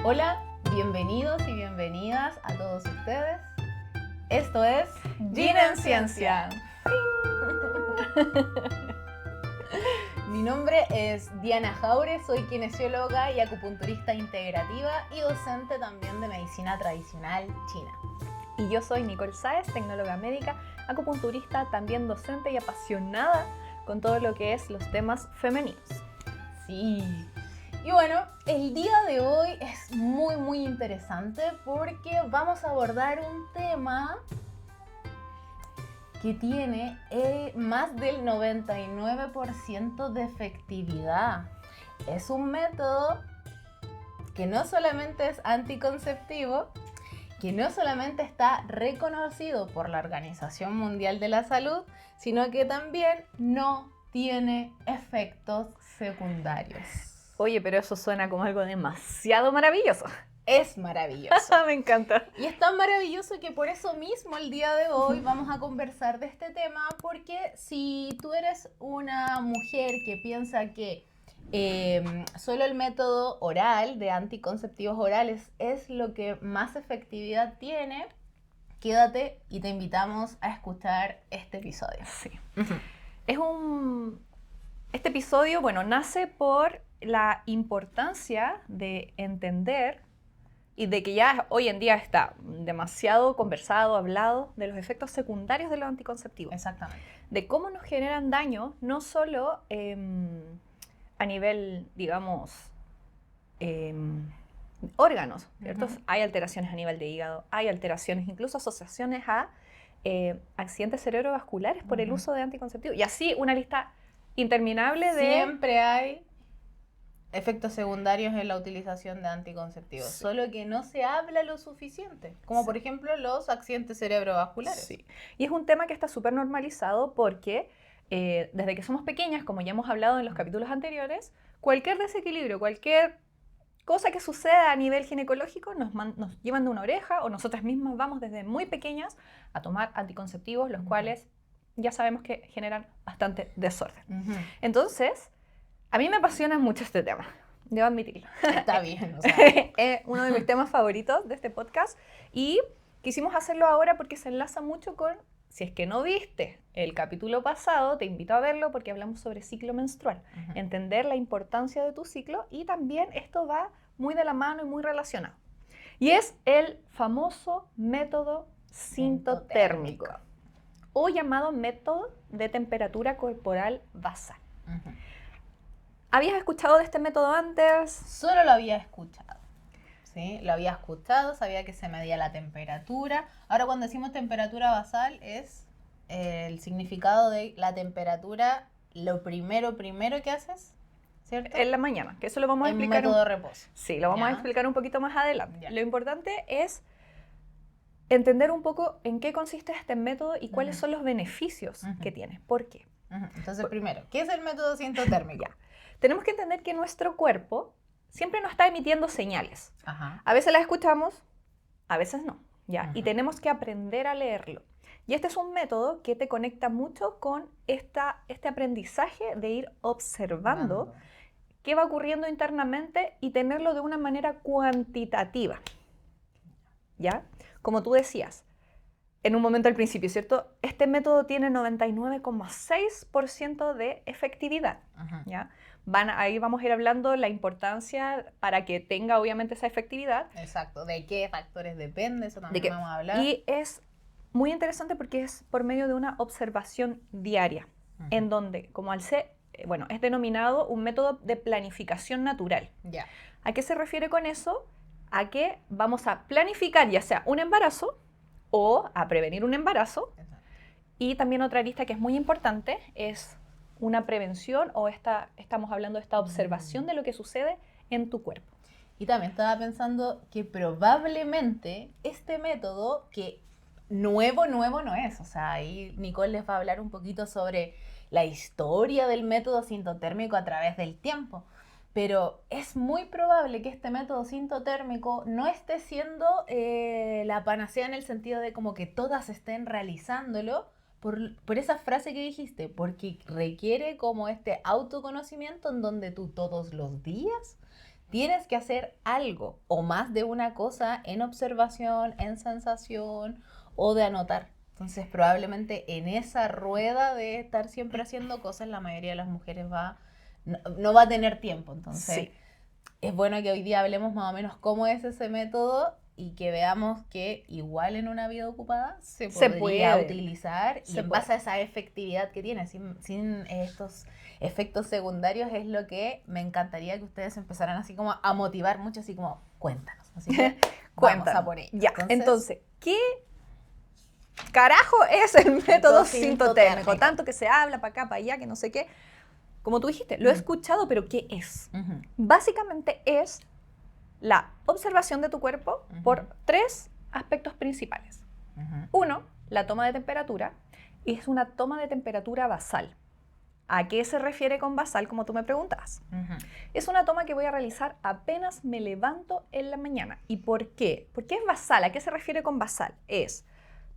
Hola, bienvenidos y bienvenidas a todos ustedes. Esto es Gin en Ciencia. Mi nombre es Diana Jaure, soy kinesióloga y acupunturista integrativa y docente también de medicina tradicional china. Y yo soy Nicole Sáez, tecnóloga médica, acupunturista, también docente y apasionada con todo lo que es los temas femeninos. Sí. Y bueno, el día de hoy es muy interesante porque vamos a abordar un tema que tiene más del 99% de efectividad. Es un método que no solamente es anticonceptivo, que no solamente está reconocido por la Organización Mundial de la Salud, sino que también no tiene efectos secundarios. Oye, pero eso suena como algo demasiado maravilloso. Es maravilloso. Me encanta. Y es tan maravilloso que por eso mismo el día de hoy vamos a conversar de este tema, porque si tú eres una mujer que piensa que solo el método oral de anticonceptivos orales es lo que más efectividad tiene, quédate y te invitamos a escuchar este episodio. Sí. Este episodio, nace por la importancia de entender y de que ya hoy en día está demasiado conversado, hablado de los efectos secundarios de los anticonceptivos. Exactamente. De cómo nos generan daño, no solo a nivel, digamos, órganos, ¿cierto? Uh-huh. Hay alteraciones a nivel de hígado, hay alteraciones, incluso asociaciones a accidentes cerebrovasculares por el uso de anticonceptivos. Y así una lista interminable de... Siempre hay efectos secundarios en la utilización de anticonceptivos, sí. Solo que no se habla lo suficiente, como por ejemplo los accidentes cerebrovasculares. Sí. Y es un tema que está súper normalizado porque desde que somos pequeñas, como ya hemos hablado en los capítulos anteriores, cualquier desequilibrio, cualquier cosa que suceda a nivel ginecológico nos llevan de una oreja, o nosotras mismas vamos desde muy pequeñas a tomar anticonceptivos, los cuales ya sabemos que generan bastante desorden. Entonces, a mí me apasiona mucho este tema, debo admitirlo. Está bien, o sea. Es uno de mis temas favoritos de este podcast y quisimos hacerlo ahora porque se enlaza mucho con, si es que no viste el capítulo pasado, te invito a verlo porque hablamos sobre ciclo menstrual, entender la importancia de tu ciclo, y también esto va muy de la mano y muy relacionado. Y es el famoso método sintotérmico o llamado método de temperatura corporal basal. ¿Habías escuchado de este método antes? Solo lo había escuchado. ¿Sí? Lo había escuchado, sabía que se medía la temperatura. Ahora cuando decimos temperatura basal es el significado de la temperatura, lo primero que haces, ¿cierto? En la mañana, que eso lo vamos a explicar. Método de reposo. Sí, lo vamos a explicar un poquito más adelante. Ya. Lo importante es entender un poco en qué consiste este método y cuáles son los beneficios que tiene. ¿Por qué? Entonces, primero, ¿qué es el método sintotérmico? Tenemos que entender que nuestro cuerpo siempre nos está emitiendo señales. A veces las escuchamos, a veces no. ¿Ya? Y tenemos que aprender a leerlo. Y este es un método que te conecta mucho con este aprendizaje de ir observando qué va ocurriendo internamente y tenerlo de una manera cuantitativa. ¿Ya? Como tú decías en un momento al principio, ¿cierto? Este método tiene 99,6% de efectividad. ¿Ya? Ahí vamos a ir hablando la importancia para que tenga obviamente esa efectividad. Exacto, de qué factores depende, eso también vamos a hablar. Y es muy interesante porque es por medio de una observación diaria, en donde, como al ser, es denominado un método de planificación natural. Yeah. ¿A qué se refiere con eso? A que vamos a planificar ya sea un embarazo o a prevenir un embarazo. Exacto. Y también otra lista que es muy importante es una prevención, o estamos hablando de esta observación de lo que sucede en tu cuerpo. Y también estaba pensando que probablemente este método, que nuevo no es, o sea, ahí Nicole les va a hablar un poquito sobre la historia del método sintotérmico a través del tiempo, pero es muy probable que este método sintotérmico no esté siendo la panacea en el sentido de como que todas estén realizándolo, por esa frase que dijiste, porque requiere como este autoconocimiento en donde tú todos los días tienes que hacer algo o más de una cosa en observación, en sensación o de anotar. Entonces, probablemente en esa rueda de estar siempre haciendo cosas, la mayoría de las mujeres no va a tener tiempo. Entonces, Sí. es bueno que hoy día hablemos más o menos cómo es ese método y que veamos que igual en una vida ocupada se Se podría puede. utilizar y Se en base a esa efectividad que tiene, sin estos efectos secundarios, es lo que me encantaría que ustedes empezaran así como a motivar mucho, así como, cuéntanos. Así que vamos Cuéntanos. a por ello. Ya, entonces, ¿qué carajo es el método sintotérmico? sintotérmico. Tanto que se habla para acá, para allá, que no sé qué. Como tú dijiste, lo he escuchado, pero ¿qué es? Ujú. Básicamente es la observación de tu cuerpo por 3 aspectos principales. Ujú. 1, la toma de temperatura, y es una toma de temperatura basal. ¿A qué se refiere con basal, como tú me preguntas? Ujú. Es una toma que voy a realizar apenas me levanto en la mañana. ¿Y por qué? ¿Por qué es basal? ¿A qué se refiere con basal? Es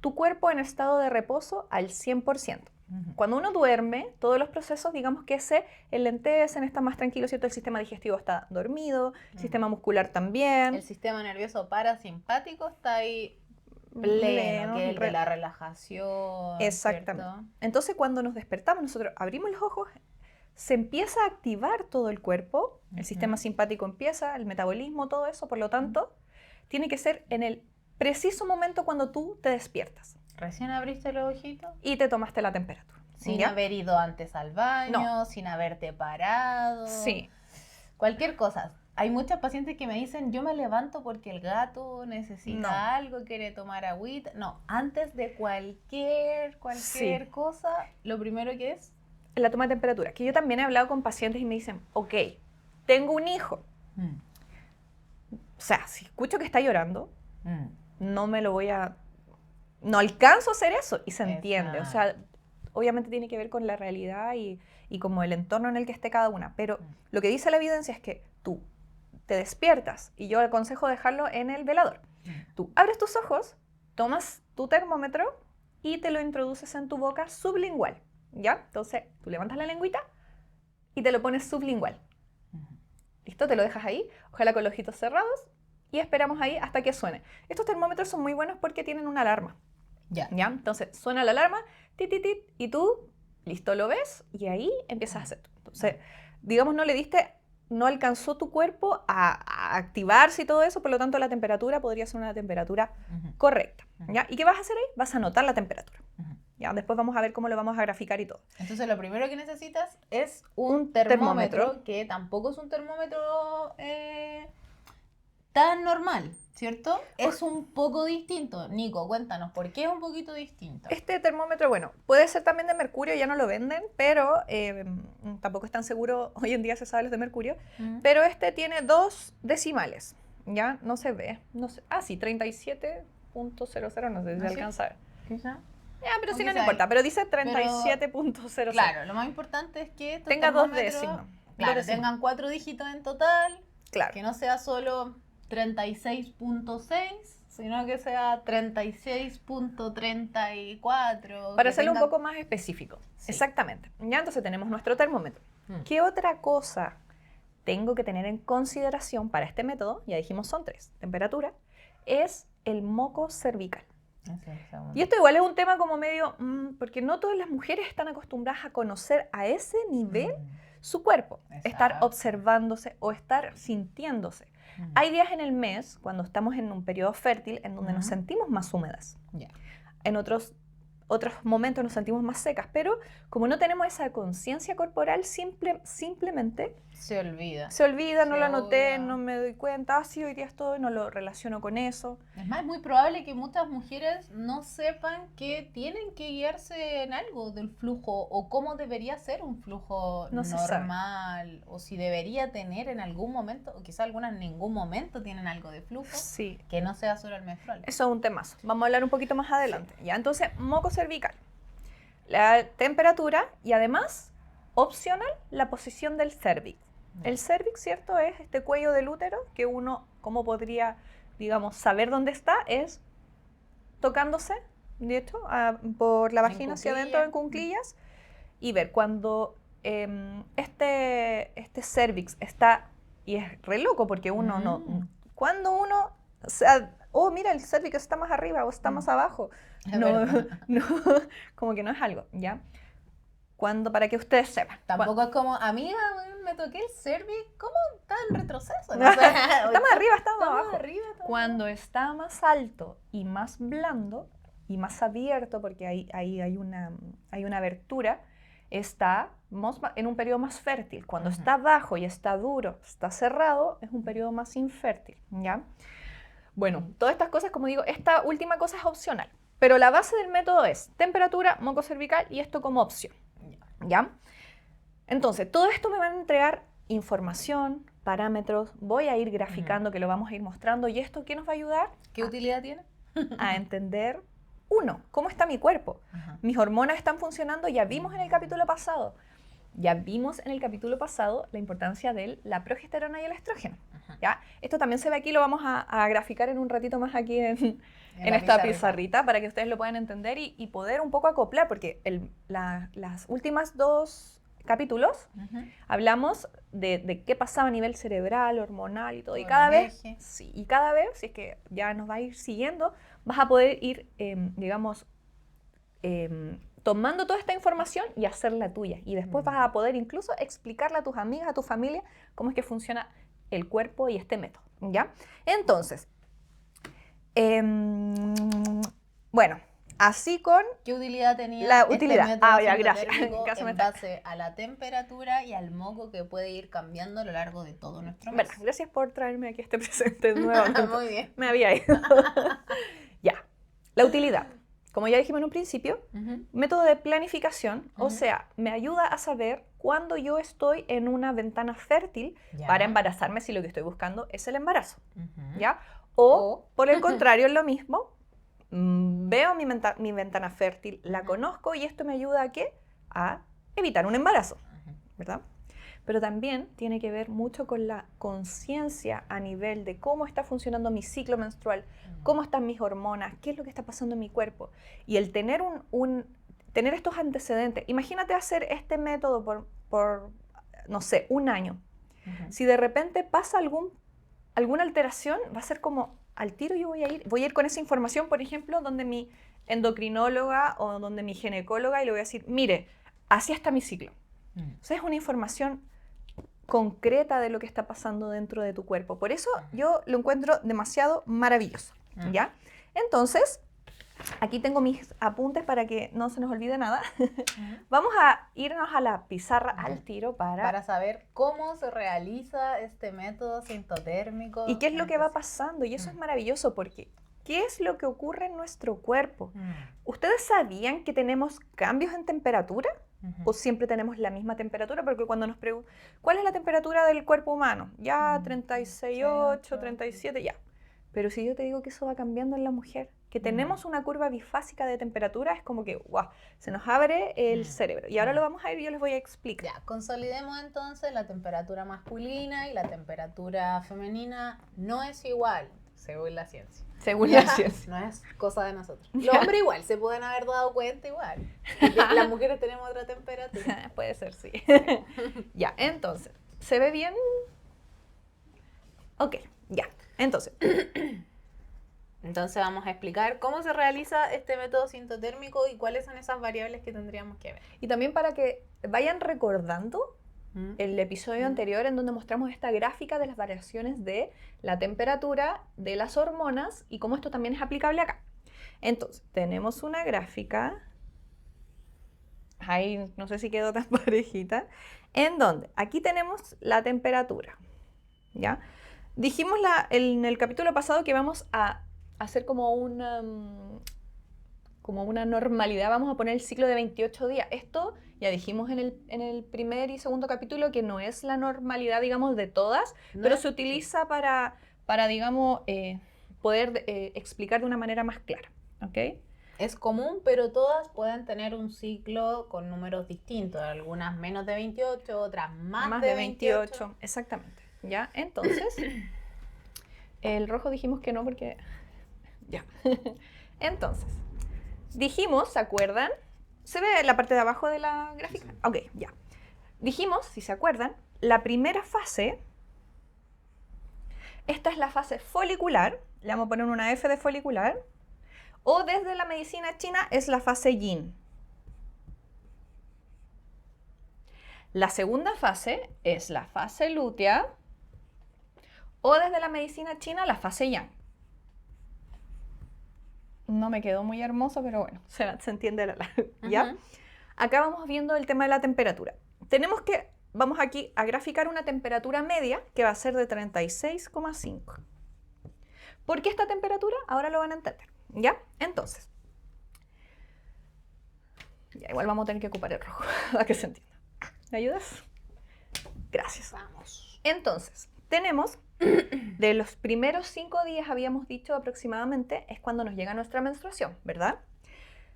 tu cuerpo en estado de reposo al 100%. Ujú. Cuando uno duerme, todos los procesos, digamos que se enlentecen, está más tranquilo, ¿cierto? El sistema digestivo está dormido, el sistema muscular también. El sistema nervioso parasimpático está ahí pleno, que es el de la relajación. Exactamente. ¿Cierto? Entonces, cuando nos despertamos, nosotros abrimos los ojos, se empieza a activar todo el cuerpo, el sistema simpático empieza, el metabolismo, todo eso, por lo tanto, tiene que ser en el preciso momento cuando tú te despiertas Recién abriste los ojitos. y te tomaste la temperatura. Sin ¿Ya? haber ido antes al baño, No. sin haberte parado. Sí. Cualquier cosa. Hay muchas pacientes que me dicen, yo me levanto porque el gato necesita No. algo, quiere tomar agüita. No, antes de cualquier Sí. cosa, lo primero que es... La toma de temperatura, que yo también he hablado con pacientes y me dicen, ok, tengo un hijo. O sea, si escucho que está llorando, no me lo voy a... No alcanzo a hacer eso y se entiende. O sea, obviamente tiene que ver con la realidad y como el entorno en el que esté cada una. Pero lo que dice la evidencia es que tú te despiertas y yo aconsejo dejarlo en el velador. Tú abres tus ojos, tomas tu termómetro y te lo introduces en tu boca sublingual. ¿Ya? Entonces, tú levantas la lengüita y te lo pones sublingual. ¿Listo? Te lo dejas ahí, ojalá con los ojitos cerrados y esperamos ahí hasta que suene. Estos termómetros son muy buenos porque tienen una alarma. Ya. ¿Ya? Entonces, suena la alarma, tit, tit, tit, y tú, listo, lo ves y ahí empiezas a hacer. Entonces, digamos, no alcanzó tu cuerpo a activarse y todo eso, por lo tanto la temperatura podría ser una temperatura correcta. ¿Ya? ¿Y qué vas a hacer ahí? Vas a anotar la temperatura. ¿Ya? Después vamos a ver cómo lo vamos a graficar y todo. Entonces lo primero que necesitas es un Un termómetro, termómetro. que tampoco es un termómetro tan normal, ¿cierto? Es un poco distinto. Nico, cuéntanos, ¿por qué es un poquito distinto? Este termómetro, bueno, puede ser también de mercurio, ya no lo venden, pero tampoco es tan seguro, hoy en día se sabe los de mercurio, pero este tiene 2 decimales, ¿ya? No se ve, no sé, sí, 37.00, no sé si se ¿Ah, sí? alcanza a ver. ¿Quizá? Ya, pero O si no, no quizá importa, ahí. pero dice 37.00. Claro, lo más importante es que estos Tenga 2 termómetros, décimas. claro, 2 décimas. tengan 4 dígitos en total, Claro. que no sea solo 36.6, sino que sea 36.34. Para hacerlo un poco más específico. Sí. Exactamente. Ya entonces tenemos nuestro termómetro. ¿Qué otra cosa tengo que tener en consideración para este método? Ya dijimos son 3. Temperatura. Es el moco cervical. Y esto igual es un tema como medio, porque no todas las mujeres están acostumbradas a conocer a ese nivel su cuerpo. Estar observándose o estar sintiéndose. Hay días en el mes, cuando estamos en un periodo fértil, en donde nos sentimos más húmedas. En otros momentos nos sentimos más secas, pero como no tenemos esa conciencia corporal, simplemente se olvida. No lo anoté, no me doy cuenta, sí, hoy día estoy, no lo relaciono con eso. Es más, es muy probable que muchas mujeres no sepan que tienen que guiarse en algo del flujo o cómo debería ser un flujo normal o si debería tener en algún momento, o quizá algunas en ningún momento tienen algo de flujo, que no sea solo el menstrual. Eso es un temazo, vamos a hablar un poquito más adelante. ¿Ya? Entonces, moco cervical, la temperatura y además, opcional, la posición del cérvix. El cérvix, ¿cierto? Es este cuello del útero que uno, ¿cómo podría, digamos, saber dónde está? Es tocándose, de hecho, por la vagina hacia adentro en cuclillas y ver cuando este cérvix está Y es re loco porque uno no... Cuando uno... O sea, oh, mira, el cérvix está más arriba o está más abajo. Es No, verdad. no, como que no es algo, ¿ya? Cuando, para que ustedes sepan. Tampoco es como, amiga, weón, me toqué el cervix, ¿cómo está en retroceso? No sé. Está más arriba, está más Está abajo. más arriba. Está más Cuando está más alto y más blando y más abierto, porque ahí hay una abertura, estamos en un periodo más fértil. Cuando Ujú. está bajo y está duro, está cerrado, es un periodo más infértil, ¿ya? Bueno, todas estas cosas, como digo, esta última cosa es opcional, pero la base del método es temperatura, moco cervical y esto como opción, ¿ya? Entonces, todo esto me van a entregar información, parámetros, voy a ir graficando, que lo vamos a ir mostrando, y esto, ¿qué nos va a ayudar? ¿Qué utilidad tiene? A entender, uno, cómo está mi cuerpo. Ajá. Mis hormonas están funcionando, ya vimos en el capítulo pasado. Ya vimos en el capítulo pasado la importancia de la progesterona y el estrógeno. Ajá. ¿Ya? Esto también se ve aquí, lo vamos a graficar en un ratito más aquí en la esta pizarrita para que ustedes lo puedan entender y poder un poco acoplar, porque las últimas dos capítulos Ujú. hablamos de qué pasaba a nivel cerebral, hormonal y todo. Y Todos cada los vez, ejes. sí, y cada vez, si es que ya nos va a ir siguiendo, vas a poder ir, digamos, tomando toda esta información y hacerla tuya. Y después vas a poder incluso explicarle a tus amigas, a tu familia, cómo es que funciona el cuerpo y este método, ¿ya? Entonces, bueno, así con ¿Qué utilidad tenía la este utilidad? método Ya, gracias. sintotérmico En caso me en base a la temperatura y al moco que puede ir cambiando a lo largo de todo nuestro mes? Bueno, gracias por traerme aquí este presente nuevamente. Muy bien. Me había ido. Ya, la utilidad. Como ya dijimos en un principio, Ujú. método de planificación, o Ujú. sea, me ayuda a saber cuándo yo estoy en una ventana fértil Ya. para embarazarme si lo que estoy buscando es el embarazo, Ujú. ¿ya? O, O- por el contrario, es lo mismo, veo mi ventana fértil, la Ujú. conozco y esto me ayuda ¿a qué? A evitar un embarazo, Ujú. ¿verdad? Pero también tiene que ver mucho con la conciencia a nivel de cómo está funcionando mi ciclo menstrual, cómo están mis hormonas, qué es lo que está pasando en mi cuerpo. Y el tener tener estos antecedentes, imagínate hacer este método por no sé, un año. Ujú. Si de repente pasa alguna alteración, va a ser como al tiro yo voy a ir con esa información, por ejemplo, donde mi endocrinóloga o donde mi ginecóloga y le voy a decir, mire, así está mi ciclo. O sea, es una información concreta de lo que está pasando dentro de tu cuerpo. Por eso yo lo encuentro demasiado maravilloso, ¿ya? Entonces, aquí tengo mis apuntes para que no se nos olvide nada. Vamos a irnos a la pizarra al tiro Para saber cómo se realiza este método sintotérmico. y qué es lo que va pasando. Y eso es maravilloso porque ¿qué es lo que ocurre en nuestro cuerpo? ¿Ustedes sabían que tenemos cambios en temperatura? ¿O siempre tenemos la misma temperatura? Porque cuando nos preguntan, ¿cuál es la temperatura del cuerpo humano? Ya 36,8, 37, ya. Pero si yo te digo que eso va cambiando en la mujer, que tenemos una curva bifásica de temperatura, es como que, wow, se nos abre el cerebro. Y ahora lo vamos a ir y yo les voy a explicar. Ya, consolidemos entonces la temperatura masculina y la temperatura femenina no es igual, según la ciencia. Según la ciencia. No es cosa de nosotros. Los hombres igual, se pueden haber dado cuenta igual. Las mujeres tenemos otra temperatura. Puede ser, sí. Ya, entonces, ¿se ve bien? Ok, ya. Entonces, vamos a explicar cómo se realiza este método sintotérmico y cuáles son esas variables que tendríamos que ver. y también para que vayan recordando el episodio anterior en donde mostramos esta gráfica de las variaciones de la temperatura, de las hormonas y cómo esto también es aplicable acá. Entonces, tenemos una gráfica, ahí no sé si quedó tan parejita, en donde aquí tenemos la temperatura, ¿ya? Dijimos en el capítulo pasado que vamos a hacer como una normalidad, vamos a poner el ciclo de 28 días. Esto ya dijimos en el primer y segundo capítulo que no es la normalidad, digamos, de todas, pero se utiliza para digamos, poder explicar de una manera más clara, ¿ok? Es común, pero todas pueden tener un ciclo con números distintos, algunas menos de 28, otras más de 28. Exactamente, ¿ya? Entonces, el rojo dijimos que no porque... Ya. Entonces, dijimos, ¿se acuerdan? ¿Se ve la parte de abajo de la gráfica? Ok, ya. Dijimos, si se acuerdan, la primera fase Esta es la fase folicular, le vamos a poner una F de folicular, o desde la medicina china es la fase yin. La segunda fase es la fase lútea, o desde la medicina china la fase yang. No me quedó muy hermoso, pero bueno, se entiende ¿ya? Acá vamos viendo el tema de la temperatura. Vamos aquí a graficar una temperatura media que va a ser de 36,5. ¿Por qué esta temperatura? Ahora lo van a entender, ¿ya? Entonces, ya igual vamos a tener que ocupar el rojo para que se entienda. ¿Me ayudas? Gracias. Vamos. Entonces, tenemos de los primeros 5 días, habíamos dicho aproximadamente, es cuando nos llega nuestra menstruación, ¿verdad?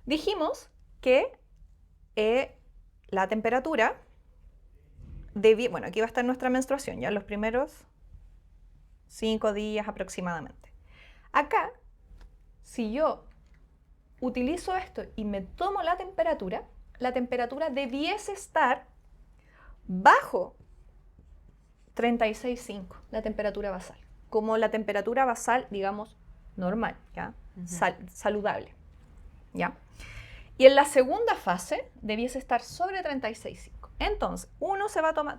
Dijimos que la temperatura, bueno, aquí va a estar nuestra menstruación, ya los primeros 5 días aproximadamente. Acá, si yo utilizo esto y me tomo la temperatura debiese estar bajo 36,5, la temperatura basal. Como la temperatura basal, digamos, normal, ¿ya? Saludable, ¿ya? Y en la segunda fase debiese estar sobre 36,5. Entonces,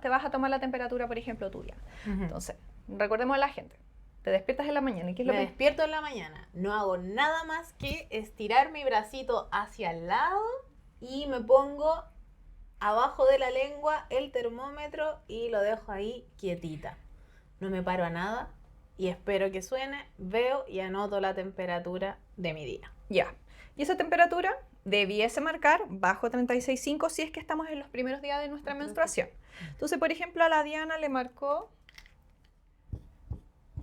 te vas a tomar la temperatura, por ejemplo, tuya. Entonces, recordemos a la gente. Te despiertas en la mañana. ¿Y qué es lo Me que despierto en la mañana. No hago nada más que estirar mi bracito hacia el lado y me pongo abajo de la lengua el termómetro y lo dejo ahí quietita. No me paro a nada y espero que suene, veo y anoto la temperatura de mi día. Ya. Y esa temperatura debiese marcar bajo 36,5 si es que estamos en los primeros días de nuestra menstruación. Entonces, por ejemplo, a la Diana le marcó,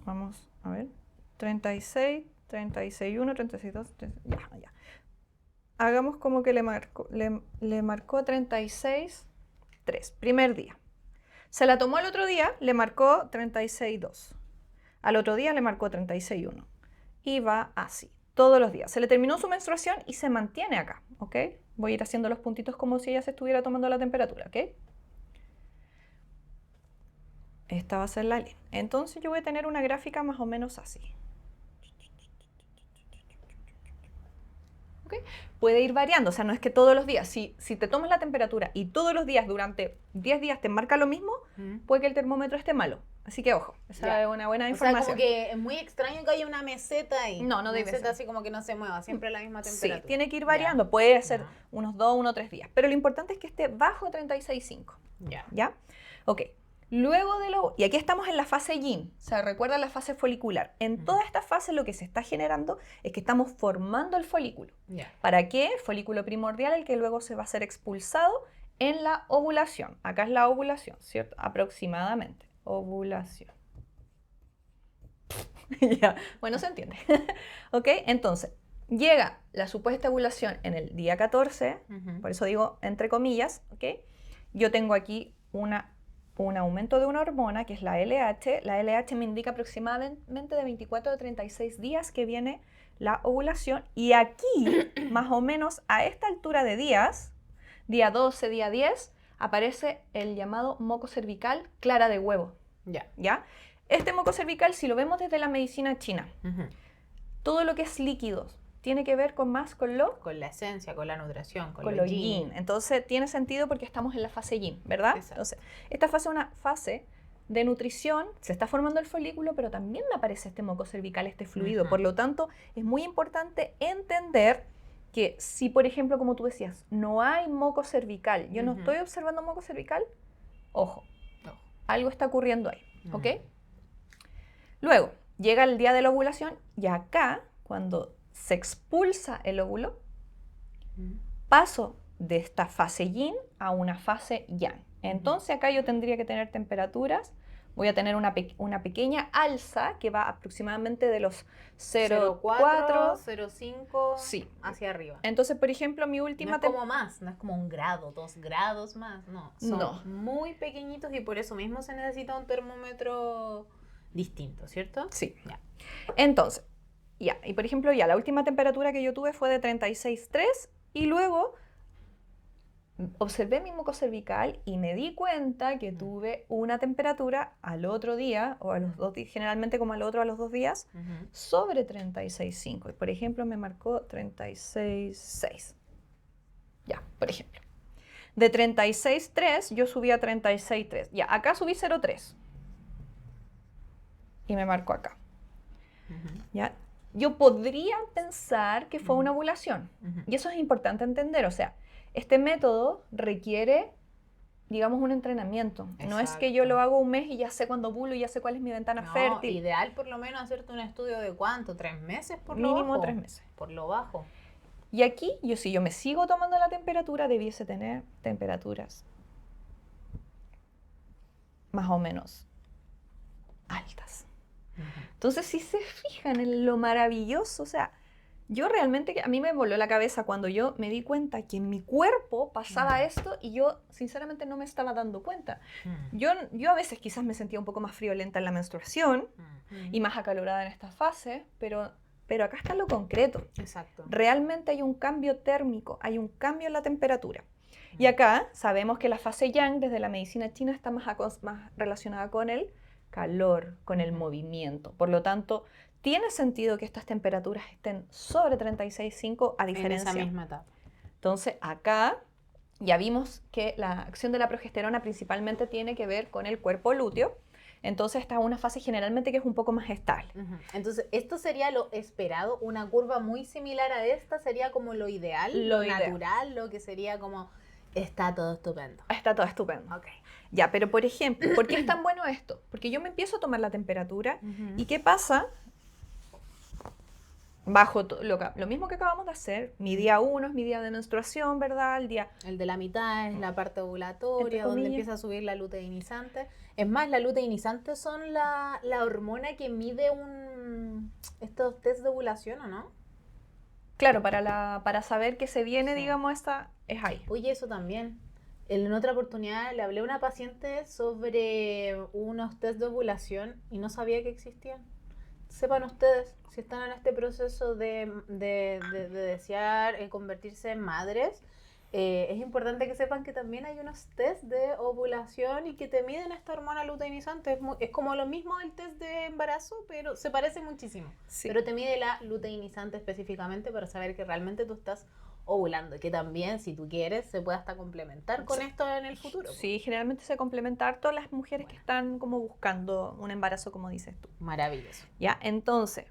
vamos a ver, 36, 36,1, 36,2, ya. Hagamos como que le marcó 36,3, primer día. Se la tomó al otro día, le marcó 36,2. Al otro día le marcó 36,1. Y va así, todos los días. Se le terminó su menstruación y se mantiene acá, ¿ok? Voy a ir haciendo los puntitos como si ella se estuviera tomando la temperatura, ¿ok? Esta va a ser la línea. Entonces yo voy a tener una gráfica más o menos así. ¿Okay? Puede ir variando, o sea, no es que todos los días, si te tomas la temperatura y todos los días durante 10 días te marca lo mismo, puede que el termómetro esté malo. Así que ojo, esa es una buena información. O sea, como que es muy extraño que haya una meseta ahí. No debe ser. Meseta así como que no se mueva, siempre la misma temperatura. Sí, tiene que ir variando, puede ser unos 2, 1, 3 días, pero lo importante es que esté bajo 36,5. ¿Ya? Ok. Luego y aquí estamos en la fase yin, o sea, recuerda la fase folicular. En toda esta fase lo que se está generando es que estamos formando el folículo. ¿Para qué? Folículo primordial, el que luego se va a ser expulsado en la ovulación. Acá es la ovulación, ¿cierto? Aproximadamente. Ovulación. Ya, bueno, se entiende. ¿Ok? Entonces, llega la supuesta ovulación en el día 14, por eso digo entre comillas, ¿ok? Yo tengo aquí un aumento de una hormona que es la LH. La LH me indica aproximadamente de 24 a 36 días que viene la ovulación. Y aquí, más o menos a esta altura de días, día 12, día 10, aparece el llamado moco cervical clara de huevo. ¿Ya? Este moco cervical, si lo vemos desde la medicina china, todo lo que es líquidos, tiene que ver con la esencia, con la nutrición, con lo yin. Entonces tiene sentido porque estamos en la fase yin, ¿verdad? Exacto. Entonces, esta fase es una fase de nutrición, se está formando el folículo, pero también me aparece este moco cervical, este fluido. Por lo tanto, es muy importante entender que si, por ejemplo, como tú decías, no hay moco cervical, yo no estoy observando moco cervical, ojo, algo está ocurriendo ahí, ¿ok? Luego, llega el día de la ovulación y acá, cuando se expulsa el óvulo, paso de esta fase yin a una fase yang. Entonces acá yo tendría que tener temperaturas, voy a tener una pequeña alza que va aproximadamente de los 0,4, 0,5 sí, hacia arriba. Entonces, por ejemplo, mi última... No es como más, no es como 1 grado, 2 grados más, no. Son muy pequeñitos y por eso mismo se necesita un termómetro distinto, ¿cierto? Sí. Ya. Entonces, y por ejemplo, la última temperatura que yo tuve fue de 36,3 y luego observé mi muco cervical y me di cuenta que tuve una temperatura al otro día, o a los 2 días, generalmente como a los 2 días, sobre 36,5. Por ejemplo, me marcó 36,6. Ya, por ejemplo. De 36,3 yo subí a 36,3. Ya, acá subí 0,3. Y me marcó acá. ¿Ya? Yo podría pensar que fue una ovulación. Y eso es importante entender. O sea, este método requiere, digamos, un entrenamiento. No es que yo lo hago un mes y ya sé cuándo ovulo y ya sé cuál es mi ventana fértil. Ideal por lo menos hacerte un estudio de ¿cuánto? ¿3 meses por lo bajo? Mínimo 3 meses. Por lo bajo. Y aquí, si yo me sigo tomando la temperatura, debiese tener temperaturas más o menos altas. Entonces, si se fijan en lo maravilloso, o sea, yo realmente, a mí me voló la cabeza cuando yo me di cuenta que en mi cuerpo pasaba esto y yo sinceramente no me estaba dando cuenta. Yo a veces quizás me sentía un poco más friolenta en la menstruación y más acalorada en esta fase, pero acá está lo concreto. Exacto. Realmente hay un cambio térmico, hay un cambio en la temperatura. Y acá sabemos que la fase yang desde la medicina china está más relacionada con el calor, con el movimiento. Por lo tanto, tiene sentido que estas temperaturas estén sobre 36,5 a diferencia. En esa misma etapa. Entonces, acá ya vimos que la acción de la progesterona principalmente tiene que ver con el cuerpo lúteo. Entonces, esta es una fase generalmente que es un poco más estable. Entonces, esto sería lo esperado, una curva muy similar a esta sería como lo ideal, lo natural, lo que sería como, está todo estupendo. Está todo estupendo. Ok. Ya, pero por ejemplo, ¿por qué es tan bueno esto? Porque yo me empiezo a tomar la temperatura y ¿qué pasa? Bajo lo mismo que acabamos de hacer, mi día 1 es mi día de menstruación, ¿verdad? El de la mitad es la parte ovulatoria, donde empieza a subir la luteinizante. Es más, la luteinizante son la hormona que mide estos test de ovulación, ¿o no? Claro, para saber que se viene, digamos, esta es ahí. Oye, eso también. En otra oportunidad le hablé a una paciente sobre unos test de ovulación y no sabía que existían. Sepan ustedes, si están en este proceso de desear convertirse en madres, es importante que sepan que también hay unos test de ovulación y que te miden esta hormona luteinizante. Es como lo mismo del test de embarazo, pero se parece muchísimo. Sí. Pero te mide la luteinizante específicamente para saber que realmente tú estás ovulando, que también, si tú quieres, se puede hasta complementar con esto en el futuro. Sí, generalmente se complementa a todas las mujeres que están como buscando un embarazo, como dices tú. Maravilloso. Ya, entonces,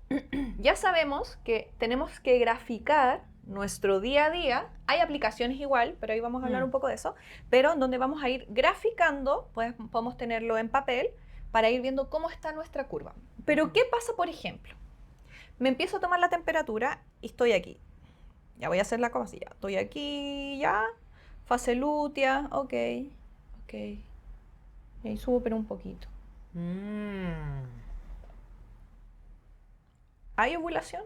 ya sabemos que tenemos que graficar nuestro día a día. Hay aplicaciones igual, pero ahí vamos a hablar un poco de eso, pero donde vamos a ir graficando, pues podemos tenerlo en papel para ir viendo cómo está nuestra curva. Pero ¿qué pasa, por ejemplo? Me empiezo a tomar la temperatura y estoy aquí. Ya voy a hacer la cosa así, ya. Estoy aquí, ya. Fase lútea, ok. Y ahí subo, pero un poquito. ¿Hay ovulación?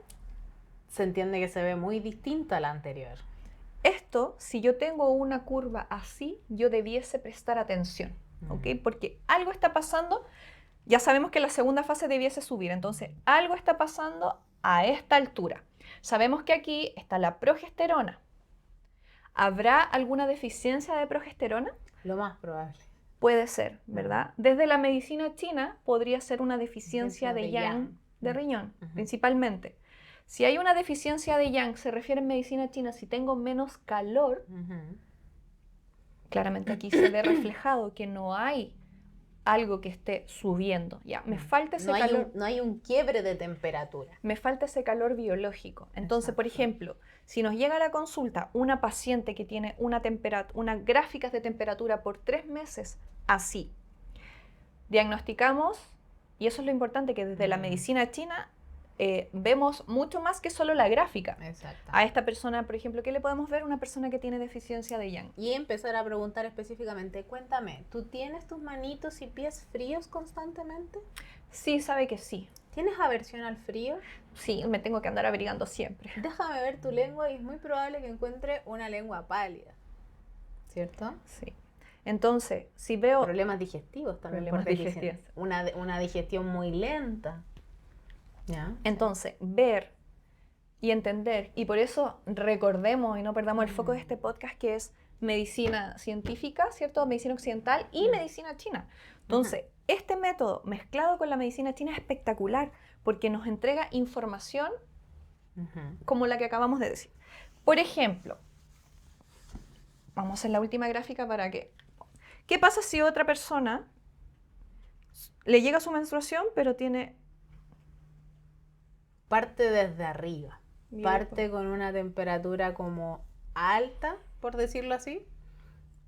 Se entiende que se ve muy distinta a la anterior. Esto, si yo tengo una curva así, yo debiese prestar atención, ¿ok? Porque algo está pasando. Ya sabemos que la segunda fase debiese subir, entonces algo está pasando a esta altura. Sabemos que aquí está la progesterona. ¿Habrá alguna deficiencia de progesterona? Lo más probable. Puede ser, ¿verdad? Desde la medicina china podría ser una deficiencia de yang, de riñón, principalmente. Si hay una deficiencia de yang, se refiere en medicina china, si tengo menos calor, claramente aquí se ve reflejado que no hay algo que esté subiendo. Ya, me falta ese calor. No hay un quiebre de temperatura. Me falta ese calor biológico. Entonces, por ejemplo, si nos llega a la consulta una paciente que tiene unas gráficas de temperatura por 3 meses así, diagnosticamos, y eso es lo importante, que desde la medicina china vemos mucho más que solo la gráfica. Exacto. A esta persona, por ejemplo, ¿qué le podemos ver? Una persona que tiene deficiencia de yang. Y empezar a preguntar específicamente, cuéntame, ¿tú tienes tus manitos y pies fríos constantemente? Sí, sabe que sí. ¿Tienes aversión al frío? Sí, me tengo que andar abrigando siempre. Déjame ver tu lengua y es muy probable que encuentre una lengua pálida, ¿cierto? Sí. Entonces, si veo... Problemas digestivos también. Problemas digestivos. Una digestión muy lenta. ¿Ya? Entonces, ver y entender, y por eso recordemos y no perdamos el foco de este podcast, que es medicina científica, ¿cierto? Medicina occidental y medicina china. Entonces, este método mezclado con la medicina china es espectacular porque nos entrega información como la que acabamos de decir. Por ejemplo, vamos a hacer la última gráfica para que... ¿Qué pasa si otra persona le llega su menstruación pero tiene... Parte desde arriba, parte con una temperatura como alta, por decirlo así,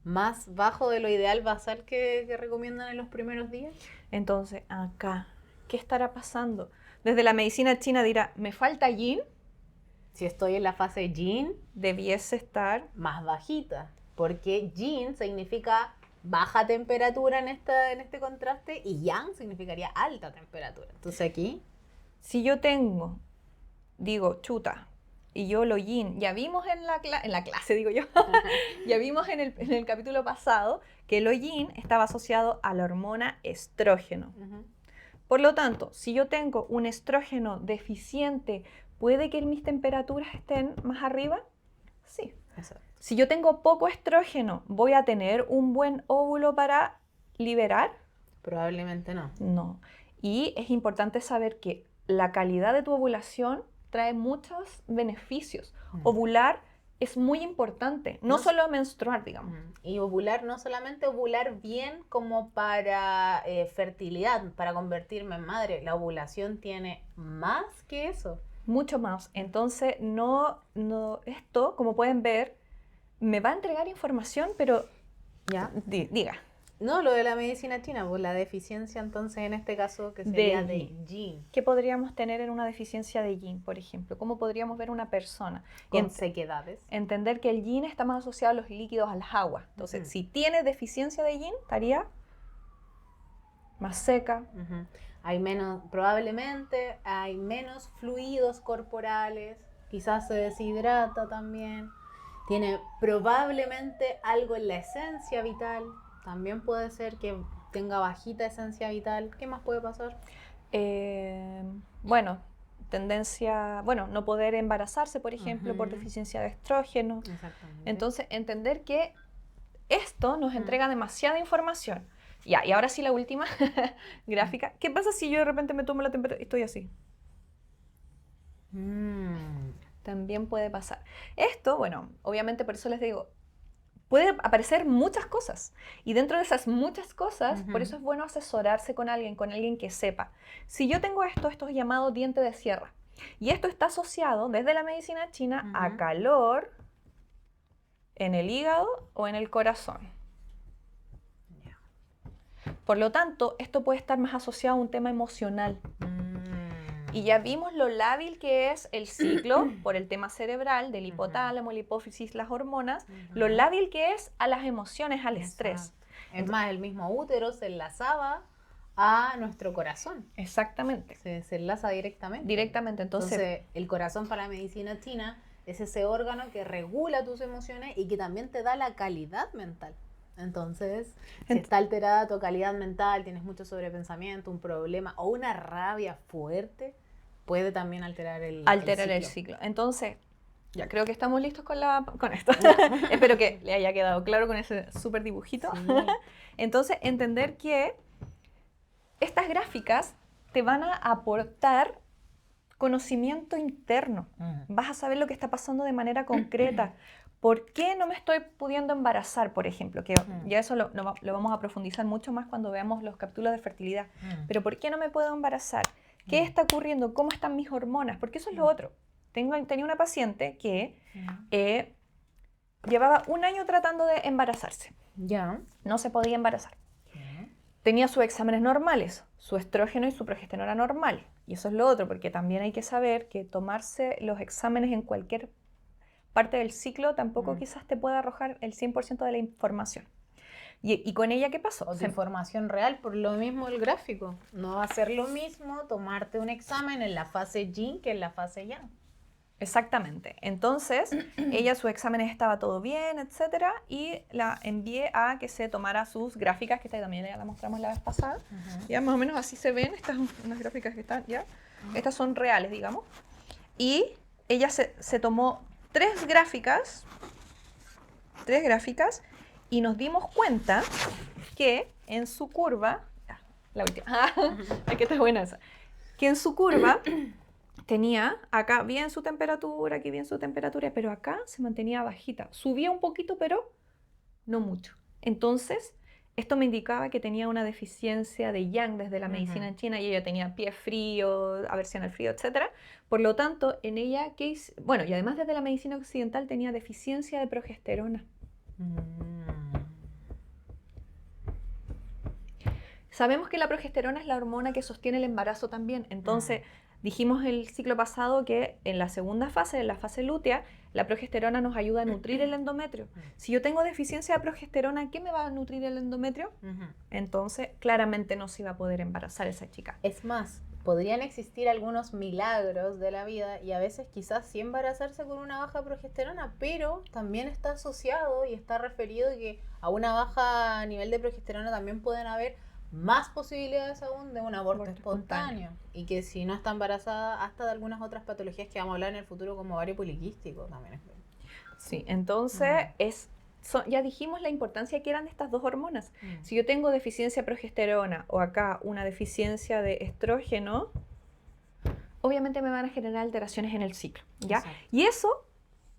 más bajo de lo ideal basal que recomiendan en los primeros días? Entonces, acá, ¿qué estará pasando? Desde la medicina china dirá, me falta yin, Si estoy en la fase yin, debiese estar... más bajita, porque yin significa baja temperatura en este contraste y yang significaría alta temperatura. Entonces aquí, Si yo tengo, digo, chuta, y yo lo yin, ya vimos en la clase, digo yo, ya vimos en el capítulo pasado que lo yin estaba asociado a la hormona estrógeno. Por lo tanto, si yo tengo un estrógeno deficiente, ¿puede que mis temperaturas estén más arriba? Sí. exacto. Si yo tengo poco estrógeno, ¿voy a tener un buen óvulo para liberar? Probablemente no. No. Y es importante saber que la calidad de tu ovulación trae muchos beneficios. Ovular es muy importante, no solo menstruar, digamos. Y ovular, no solamente ovular bien como para fertilidad, para convertirme en madre. La ovulación tiene más que eso. Mucho más. Entonces, esto, como pueden ver, me va a entregar información, pero ¿Ya? diga. No, lo de la medicina china, pues la deficiencia entonces en este caso que sería de yin. ¿Qué podríamos tener en una deficiencia de yin, por ejemplo? ¿Cómo podríamos ver una persona? Con sequedades. Entender que el yin está más asociado a los líquidos, a las aguas. Entonces, si tiene deficiencia de yin, estaría más seca. Probablemente hay menos fluidos corporales, quizás se deshidrata también. Tiene probablemente algo en la esencia vital. También puede ser que tenga bajita esencia vital. ¿Qué más puede pasar? No poder embarazarse, por ejemplo, por deficiencia de estrógeno. Exactamente. Entonces, entender que esto nos entrega demasiada información. Ya, y ahora sí la última gráfica. ¿Qué pasa si yo de repente me tomo la temperatura y estoy así? También puede pasar. Esto, bueno, obviamente por eso les digo, puede aparecer muchas cosas. Y dentro de esas muchas cosas, por eso es bueno asesorarse con alguien que sepa. Si yo tengo esto es llamado diente de sierra. Y esto está asociado desde la medicina china a calor en el hígado o en el corazón. Por lo tanto, esto puede estar más asociado a un tema emocional. Y ya vimos lo lábil que es el ciclo por el tema cerebral, del hipotálamo, la hipófisis, las hormonas, lo lábil que es a las emociones, al estrés. Es más, el mismo útero se enlazaba a nuestro corazón. Exactamente. Se enlaza directamente. Directamente. Entonces, el corazón para la medicina china es ese órgano que regula tus emociones y que también te da la calidad mental. Entonces, si está alterada tu calidad mental, tienes mucho sobrepensamiento, un problema o una rabia fuerte, puede también alterar el ciclo. Entonces, ya creo que estamos listos con esto. Espero que le haya quedado claro con ese súper dibujito. Sí. Entonces, entender que estas gráficas te van a aportar conocimiento interno. Vas a saber lo que está pasando de manera concreta. ¿Por qué no me estoy pudiendo embarazar, por ejemplo? Que ya eso lo vamos a profundizar mucho más cuando veamos los capítulos de fertilidad. Pero ¿por qué no me puedo embarazar? ¿Qué está ocurriendo? ¿Cómo están mis hormonas? Porque eso es lo otro. Tenía una paciente que llevaba 1 año tratando de embarazarse. Ya. No se podía embarazar. Tenía sus exámenes normales, su estrógeno y su progesterona normal. Y eso es lo otro, porque también hay que saber que tomarse los exámenes en cualquier parte del ciclo tampoco quizás te pueda arrojar el 100% de la información. ¿Y con ella qué pasó? Información real, por lo mismo el gráfico. No va a ser lo mismo tomarte un examen en la fase yin que en la fase yang. Exactamente. Entonces, ella, sus exámenes estaba todo bien, etcétera, y la envié a que se tomara sus gráficas, que también ya la mostramos la vez pasada. Ya más o menos así se ven, estas son unas gráficas que están, ya. Estas son reales, digamos. Y ella se tomó 3 gráficas 3 gráficas y nos dimos cuenta que en su curva, la última, aquí está buena esa, que en su curva tenía acá bien su temperatura, aquí bien su temperatura, pero acá se mantenía bajita. Subía un poquito, pero no mucho. Entonces, esto me indicaba que tenía una deficiencia de yang desde la medicina en China y ella tenía pie frío, aversión al frío, etc. Por lo tanto, en ella, bueno, y además desde la medicina occidental tenía deficiencia de progesterona. Sabemos que la progesterona es la hormona que sostiene el embarazo también. Entonces, dijimos el ciclo pasado que en la segunda fase, en la fase lútea, la progesterona nos ayuda a nutrir el endometrio. Si yo tengo deficiencia de progesterona, ¿qué me va a nutrir el endometrio? Entonces, claramente no se iba a poder embarazar esa chica. Es más, podrían existir algunos milagros de la vida y a veces quizás sí embarazarse con una baja progesterona, pero también está asociado y está referido que a una baja nivel de progesterona también pueden haber más posibilidades aún de un aborto espontáneo. Y que si no está embarazada, hasta de algunas otras patologías que vamos a hablar en el futuro, como ovario poliquístico también. Sí, entonces ya dijimos la importancia que eran estas dos hormonas. Si yo tengo deficiencia de progesterona o acá una deficiencia de estrógeno, obviamente me van a generar alteraciones en el ciclo, ¿ya? Exacto. Y eso...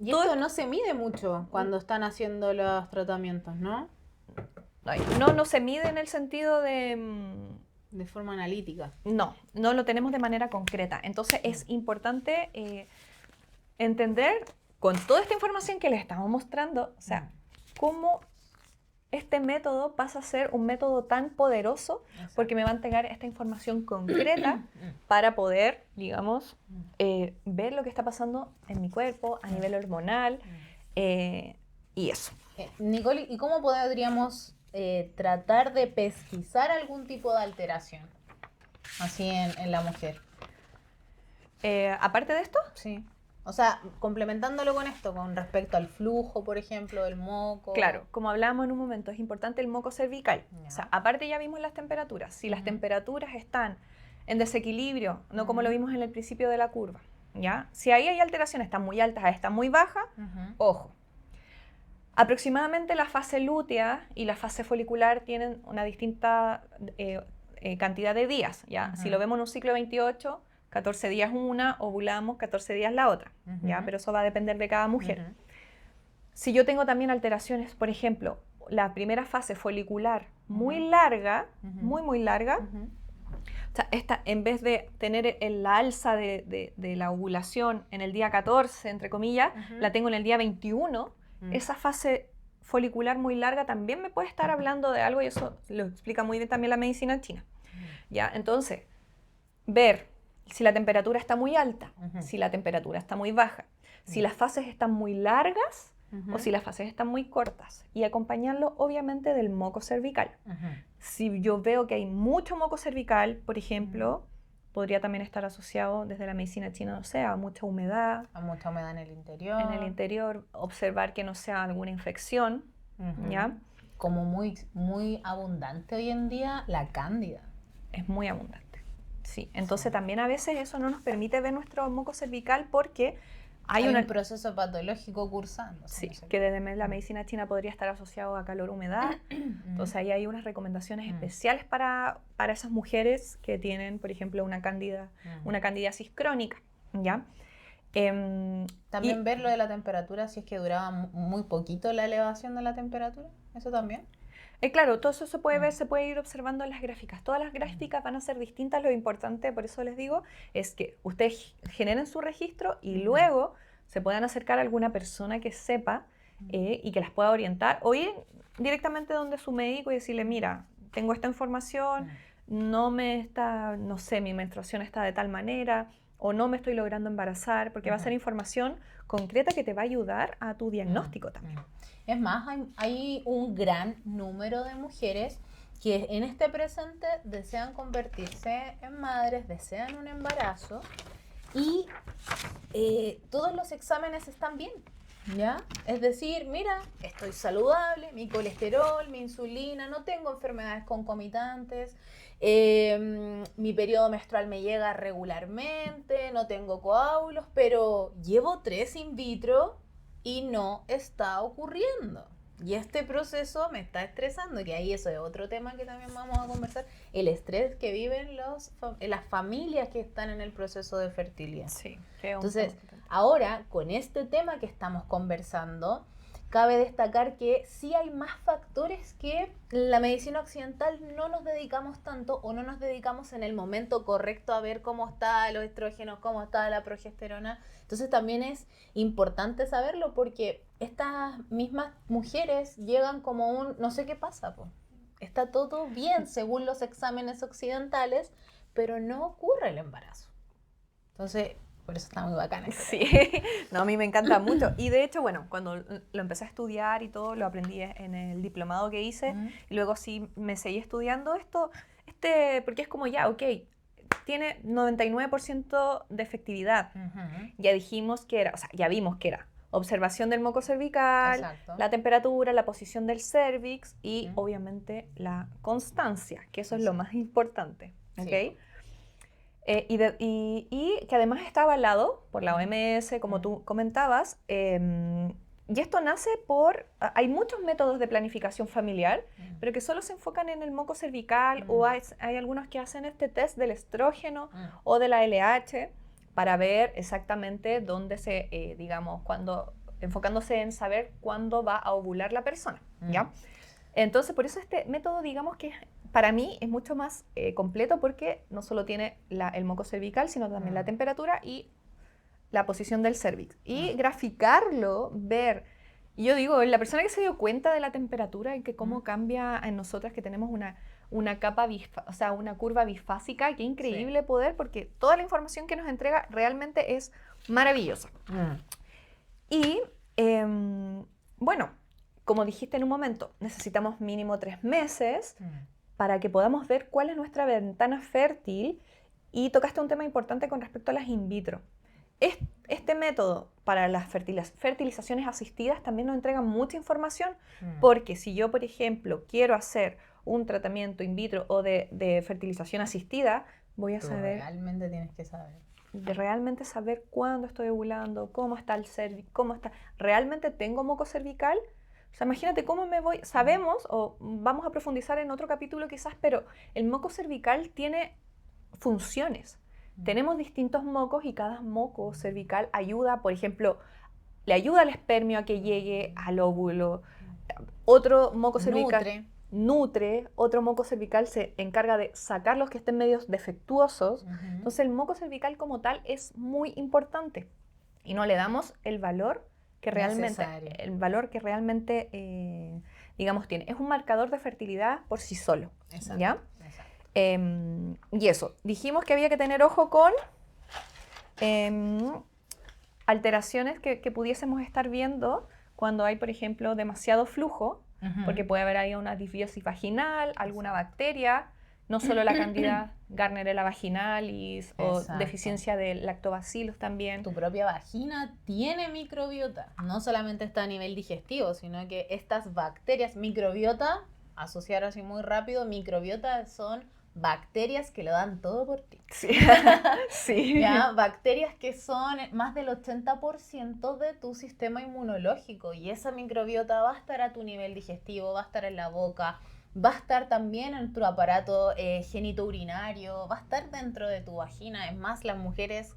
Y esto no se mide mucho cuando están haciendo los tratamientos, ¿no? No se mide en el sentido de... De forma analítica. No lo tenemos de manera concreta. Entonces es importante entender con toda esta información que les estamos mostrando, o sea, cómo este método pasa a ser un método tan poderoso. Exacto. Porque me va a entregar esta información concreta para poder, digamos, ver lo que está pasando en mi cuerpo a nivel hormonal y eso. Nicole, ¿y cómo podríamos tratar de pesquisar algún tipo de alteración así en la mujer? ¿Aparte de esto? Sí. O sea, complementándolo con esto, con respecto al flujo, por ejemplo, del moco. Claro, como hablábamos en un momento, es importante el moco cervical. Ya. O sea, aparte ya vimos las temperaturas. Si las temperaturas están en desequilibrio, no como lo vimos en el principio de la curva, ¿ya? Si ahí hay alteraciones, están muy altas, están muy bajas, ojo. Aproximadamente la fase lútea y la fase folicular tienen una distinta cantidad de días, ¿ya? Si lo vemos en un ciclo de 28, 14 días una, ovulamos, 14 días la otra, ¿ya? Pero eso va a depender de cada mujer. Si yo tengo también alteraciones, por ejemplo, la primera fase folicular muy larga, muy larga, o sea, esta, en vez de tener la alza de la ovulación en el día 14, entre comillas, la tengo en el día 21, esa fase folicular muy larga también me puede estar hablando de algo y eso lo explica muy bien también la medicina china. ¿Ya? Entonces, ver si la temperatura está muy alta, si la temperatura está muy baja, si las fases están muy largas o si las fases están muy cortas y acompañarlo obviamente del moco cervical. Si yo veo que hay mucho moco cervical, por ejemplo, podría también estar asociado desde la medicina china, no sé, a mucha humedad. A mucha humedad en el interior. En el interior, observar que no sea alguna infección, ¿ya? Como muy abundante hoy en día, la cándida. Es muy abundante, sí. Entonces también a veces eso no nos permite ver nuestro moco cervical porque hay un proceso patológico cursando. Sí, no sé, que desde la medicina china podría estar asociado a calor, humedad. Entonces ahí hay unas recomendaciones especiales para esas mujeres que tienen, por ejemplo, una candidiasis crónica, ¿ya? También ver lo de la temperatura, si es que duraba muy poquito la elevación de la temperatura, ¿eso también? Claro, todo eso se puede ver, se puede ir observando en las gráficas. Todas las gráficas van a ser distintas. Lo importante, por eso les digo, es que ustedes generen su registro y luego se puedan acercar a alguna persona que sepa y que las pueda orientar o ir directamente donde su médico y decirle, mira, tengo esta información, no sé, mi menstruación está de tal manera o no me estoy logrando embarazar, porque va a ser información concreta que te va a ayudar a tu diagnóstico también. Es más, hay un gran número de mujeres que en este presente desean convertirse en madres, desean un embarazo y todos los exámenes están bien, ¿ya? Es decir, mira, estoy saludable, mi colesterol, mi insulina, no tengo enfermedades concomitantes, mi periodo menstrual me llega regularmente, no tengo coágulos, pero llevo 3 in vitro y no está ocurriendo. Y este proceso me está estresando, que ahí eso es otro tema que también vamos a conversar, el estrés que viven las familias que están en el proceso de fertilidad. Sí, entonces, ahora, con este tema que estamos conversando, cabe destacar que sí hay más factores que la medicina occidental no nos dedicamos tanto o no nos dedicamos en el momento correcto a ver cómo está los estrógenos, cómo está la progesterona. Entonces también es importante saberlo porque estas mismas mujeres llegan como no sé qué pasa, po. Está todo bien según los exámenes occidentales, pero no ocurre el embarazo. Entonces, por eso está muy bacana. Sí, no, a mí me encanta mucho. Y de hecho, bueno, cuando lo empecé a estudiar y todo, lo aprendí en el diplomado que hice. Y luego sí me seguí estudiando esto, porque es como ya, ok, tiene 99% de efectividad. Ya dijimos que era, o sea, ya vimos que era observación del moco cervical, exacto, la temperatura, la posición del cervix y obviamente la constancia, que eso es lo más importante, ¿ok? Sí. Y que además está avalado por la OMS, como tú comentabas, y esto nace hay muchos métodos de planificación familiar, pero que solo se enfocan en el moco cervical, o hay algunos que hacen este test del estrógeno o de la LH para ver exactamente dónde digamos, enfocándose en saber cuándo va a ovular la persona, ¿ya? Entonces, por eso este método, digamos que para mí es mucho más completo porque no solo tiene el moco cervical, sino también la temperatura y la posición del cervix. Y graficarlo, ver, yo digo, la persona que se dio cuenta de la temperatura y que cómo cambia en nosotras que tenemos una capa, o sea, una curva bifásica, qué increíble poder, porque toda la información que nos entrega realmente es maravillosa. Y, bueno, como dijiste en un momento, necesitamos mínimo 3 meses para que podamos ver cuál es nuestra ventana fértil, y tocaste un tema importante con respecto a las in vitro. Este método para las fertilizaciones asistidas también nos entrega mucha información, porque si yo, por ejemplo, quiero hacer un tratamiento in vitro o de fertilización asistida, voy a saber... Realmente tienes que saber. De realmente saber cuándo estoy ovulando, cómo está el cervix, ¿realmente tengo moco cervical? O sea, imagínate cómo sabemos, o vamos a profundizar en otro capítulo quizás, pero el moco cervical tiene funciones. Tenemos distintos mocos y cada moco cervical ayuda, por ejemplo, le ayuda al espermio a que llegue al óvulo. Otro moco cervical nutre, otro moco cervical se encarga de sacar los que estén medios defectuosos. Entonces el moco cervical como tal es muy importante y no le damos el valor que realmente, digamos, tiene. Es un marcador de fertilidad por sí solo. Exacto. ¿Ya? Y eso, dijimos que había que tener ojo con alteraciones que pudiésemos estar viendo cuando hay, por ejemplo, demasiado flujo, porque puede haber ahí una disbiosis vaginal, alguna bacteria, no solo la Candida Gardnerella vaginalis o deficiencia de lactobacillus también. Tu propia vagina tiene microbiota, no solamente está a nivel digestivo, sino que estas bacterias, microbiota, asociar así muy rápido, microbiota son bacterias que lo dan todo por ti. Sí. Sí. ¿Ya? Bacterias que son más del 80% de tu sistema inmunológico, y esa microbiota va a estar a tu nivel digestivo, va a estar en la boca, va a estar también en tu aparato genitourinario, va a estar dentro de tu vagina. Es más, las mujeres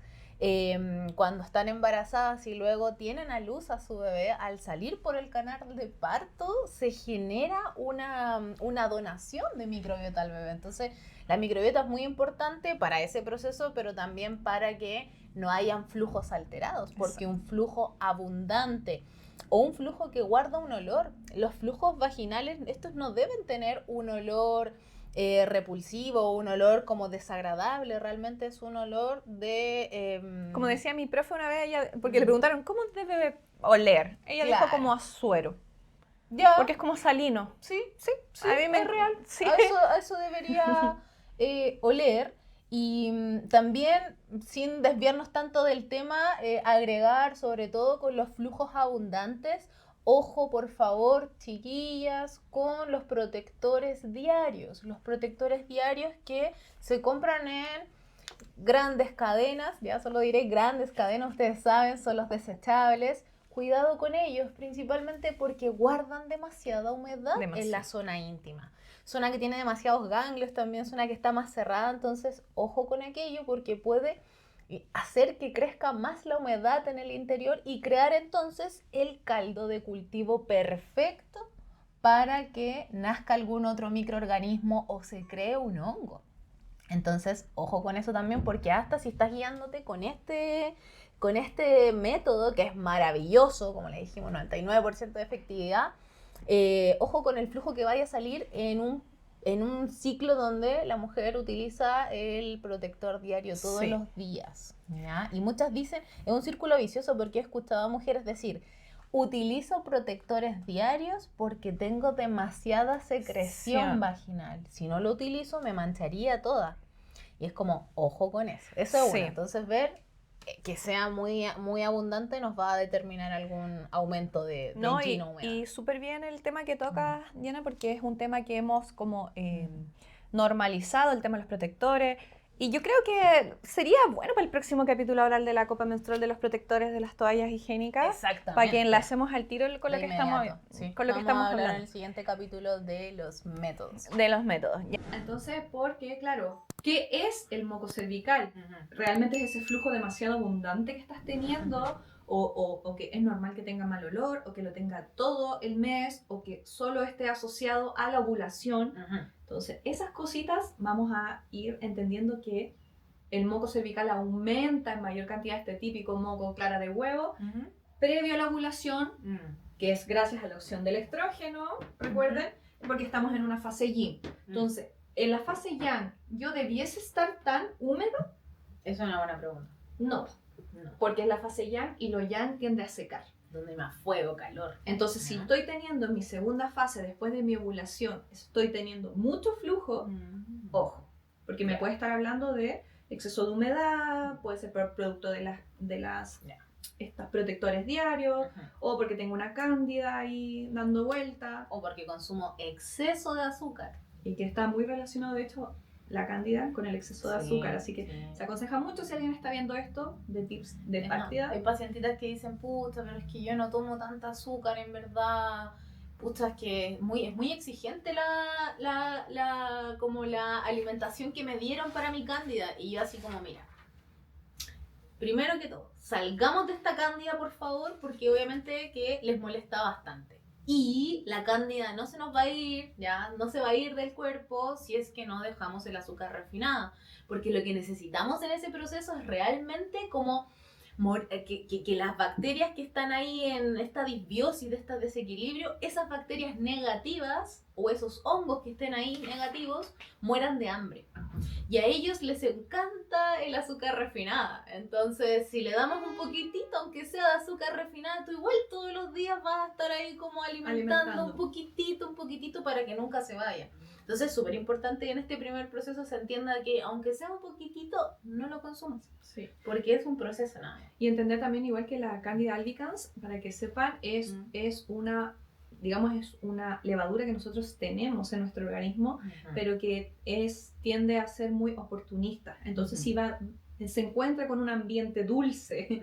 cuando están embarazadas y luego tienen a luz a su bebé, al salir por el canal de parto se genera una donación de microbiota al bebé. Entonces la microbiota es muy importante para ese proceso, pero también para que no hayan flujos alterados, porque un flujo abundante o un flujo que guarda un olor, los flujos vaginales, estos no deben tener un olor repulsivo, un olor como desagradable, realmente es un olor de... Como decía mi profe una vez, porque le preguntaron, ¿cómo debe oler? Ella dijo como a suero. Ya. Porque es como salino. Sí, a mí es real. Sí. A eso debería oler. Y también, sin desviarnos tanto del tema, agregar sobre todo con los flujos abundantes, ojo por favor, chiquillas, con los protectores diarios. Los protectores diarios que se compran en grandes cadenas, ya solo diré grandes cadenas, ustedes saben, son los desechables. cuidado con ellos, principalmente porque guardan demasiada humedad en la Demasiado. zona íntima. Zona que tiene demasiados ganglios también, zona que está más cerrada, entonces ojo con aquello porque puede hacer que crezca más la humedad en el interior y crear entonces el caldo de cultivo perfecto para que nazca algún otro microorganismo o se cree un hongo. Entonces, ojo con eso también, porque hasta si estás guiándote con este método, que es maravilloso, como le dijimos, 99% de efectividad, ojo con el flujo que vaya a salir en un ciclo donde la mujer utiliza el protector diario todos Sí. los días, ¿ya? Y muchas dicen, es un círculo vicioso porque he escuchado a mujeres decir, utilizo protectores diarios porque tengo demasiada secreción Sí. vaginal. Si no lo utilizo, me mancharía toda. Y es como, ojo con eso. Eso es Sí. una. Entonces, ver que sea muy, muy abundante nos va a determinar algún aumento de No, gino humedad. y súper bien el tema que tocas, Diana, porque es un tema que hemos como normalizado, el tema de los protectores. Y yo creo que sería bueno para el próximo capítulo hablar de la copa menstrual, de los protectores, de las toallas higiénicas. Exactamente. Para que enlacemos al tiro con lo De que estamos, inmediato, sí. con lo que Vamos estamos a hablar en hablando. el siguiente capítulo de los métodos. De los métodos. Entonces, porque, claro, ¿qué es el moco cervical? ¿Realmente es ese flujo demasiado abundante que estás teniendo? O que es normal que tenga mal olor, o que lo tenga todo el mes, o que solo esté asociado a la ovulación. Entonces, esas cositas vamos a ir entendiendo que el moco cervical aumenta en mayor cantidad este típico moco clara de huevo previo a la ovulación, que es gracias a la acción del estrógeno, recuerden, porque estamos en una fase yin. Entonces, en la fase yang, ¿yo debiese estar tan húmedo? Es una buena pregunta. No, No. porque es la fase yang y lo yang tiende a secar. Donde hay más fuego, calor. Entonces, si estoy teniendo en mi segunda fase, después de mi ovulación, estoy teniendo mucho flujo, ojo, porque me puede estar hablando de exceso de humedad, puede ser por producto de las estos protectores diarios, o porque tengo una cándida ahí dando vuelta, O porque consumo exceso de azúcar. y que está muy relacionado, de hecho, la cándida con el exceso de azúcar, así que sí. se aconseja mucho si alguien está viendo esto, de tips de partida. Hay pacientitas que dicen, pucha, pero es que yo no tomo tanta azúcar, en verdad. Pucha, es que es muy exigente como la alimentación que me dieron para mi cándida. Y yo así como, mira, primero que todo, salgamos de esta cándida, por favor, porque obviamente que les molesta bastante. Y la cándida no se nos va a ir, ya, no se va a ir del cuerpo si es que no dejamos el azúcar refinada. Porque lo que necesitamos en ese proceso es realmente como que las bacterias que están ahí en esta disbiosis, de este desequilibrio, esas bacterias negativas o esos hongos que estén ahí negativos, mueran de hambre. Y a ellos les encanta el azúcar refinada. Entonces, si le damos un poquitito, aunque sea de azúcar refinada, tú igual todos los días vas a estar ahí como alimentando un poquitito para que nunca se vaya. Entonces es súper importante que en este primer proceso se entienda que aunque sea un poquitito, no lo consumas. Sí. Porque es un proceso nada más. Y entender también, igual que la Candida albicans, para que sepan, es una, digamos, es una levadura que nosotros tenemos en nuestro organismo, pero que tiende a ser muy oportunista. Entonces, si se encuentra con un ambiente dulce,